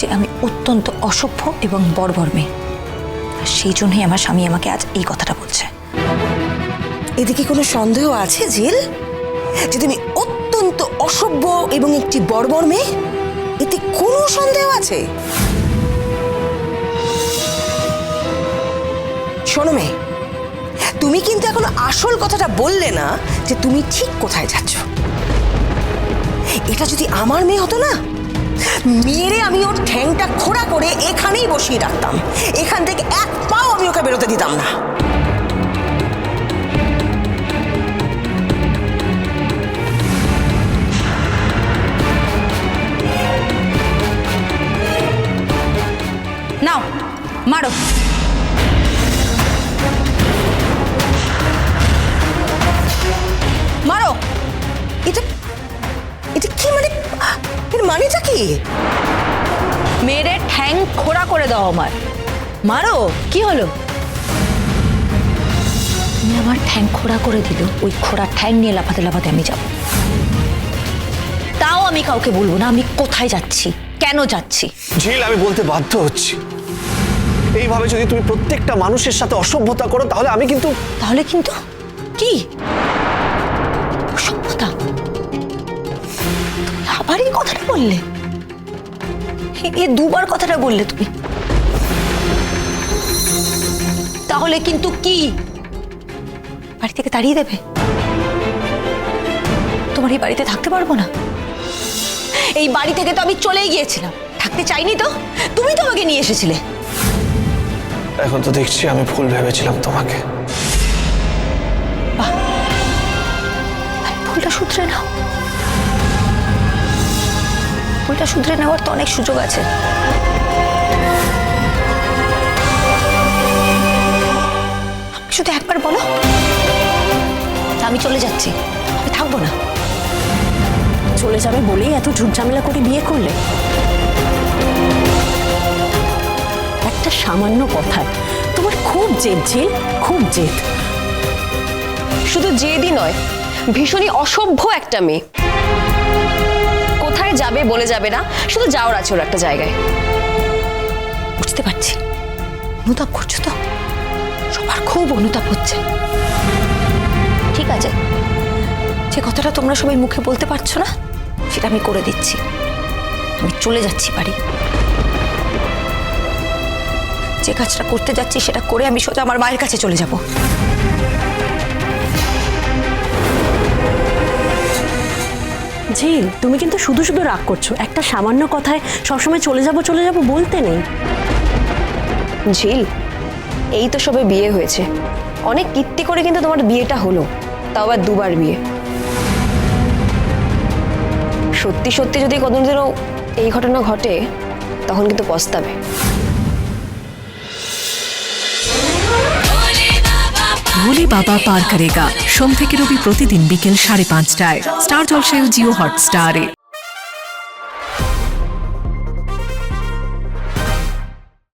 যে আমি অত্যন্ত অসভ্য এবং বর্বর মেয়ে, আর সেই জন্যই আমার স্বামী আমাকে আজ এই কথাটা বলছে। এদিকে কোনো সন্দেহ আছে জিল যে তুমি অত্যন্ত অসভ্য এবং একটি বর্বর মেয়ে? এতে কোনো সন্দেহ আছে? শোনো মেয়ে, তুমি কিন্তু এখনো আসল কথাটা বললে না যে তুমি ঠিক কোথায় যাচ্ছ। এটা যদি আমার মেয়ে হতো না, মেয়েরে আমি ওর ঠ্যাংটা খোঁড়া করে এখানেই বসিয়ে রাখতাম, এখান থেকে এক পাও আমি ওকে বেরোতে দিতাম না। নাও মারো। মারো। এটা এটা কি মানে? এর মানেটা কি? মেরে ঠ্যাং খোড়া করে দাও আমার। মারো। কি হলো? তুমি আমার ঠ্যাং খোড়া করে দিল, ওই খোড়া ঠ্যাং নিয়ে লাফাতে লাফাতে আমি যাব। তাও আমি কাউকে বলবো না আমি কোথায় যাচ্ছি, কেন যাচ্ছি। ঝিল, আমি বলতে বাধ্য হচ্ছি, এইভাবে যদি তুমি প্রত্যেকটা মানুষের সাথে অসভ্যতা করো তাহলে আমি কিন্তু কি অসভ্যতা? তুমি আবার এই কথাটা বললে? এই দুবার কথাটা বললে তুমি। তাহলে কিন্তু কি বাড়ি থেকে তাড়িয়ে দেবে? তোমার এই বাড়িতে থাকতে পারবো না? এই বাড়ি থেকে তো আমি চলেই গিয়েছিলাম, থাকতে চাইনি তো, তুমি তো আমাকে নিয়ে এসেছিলে। এখন তো দেখছি আমি ভুল ভেবেছিলাম তোমাকে। বাহ, ভুলটা শুধরে নাও। ভুলটা শুধরে নেওয়ার তো অনেক সুযোগ আছে। শুধু একবার বলো, আমি চলে যাচ্ছি, আমি থাকবো না। চলে যাবে বলেই এত ঝুটঝামেলা করে বিয়ে করলে? একটা সামান্য কথায় তোমার খুব জেদ ঝিল, খুব জেদ। শুধু জেদই নয়, ভীষণই অসভ্য একটা মেয়ে। কোথায় যাবে বলে যাবে না, শুধু যাওয়ার আছে ওর একটা জায়গায়। বুঝতে পারছি, অনুতাপ করছো তো, সবার খুব অনুতাপ হচ্ছে। ঠিক আছে, যে কথাটা তোমরা সবাই মুখে বলতে পারছো না সেটা আমি করে দিচ্ছি। আমি চলে যাচ্ছি বাড়ি। যে কাজটা করতে যাচ্ছি সেটা করে আমি সোজা আমার মায়ের কাছে চলে যাব। ঝিল, তুমি কিন্তু শুধু শুধু রাগ করছো। একটা সামান্য কথায় সবসময় চলে যাব বলতে নেই। ঝিল, এই তো সবে বিয়ে হয়েছে, অনেক কীর্তি করে কিন্তু তোমার বিয়েটা হলো, তাও আবার দুবার বিয়ে। সত্যি সত্যি যদি কোনোদিনও এই ঘটনা ঘটে তখন কিন্তু পস্তাবে। ভোলে বাবা পার করেগা সোম থেকে রবি প্রতিদিন বিকেল 5:30টায় স্টার জলসায় ও জিও হটস্টারে।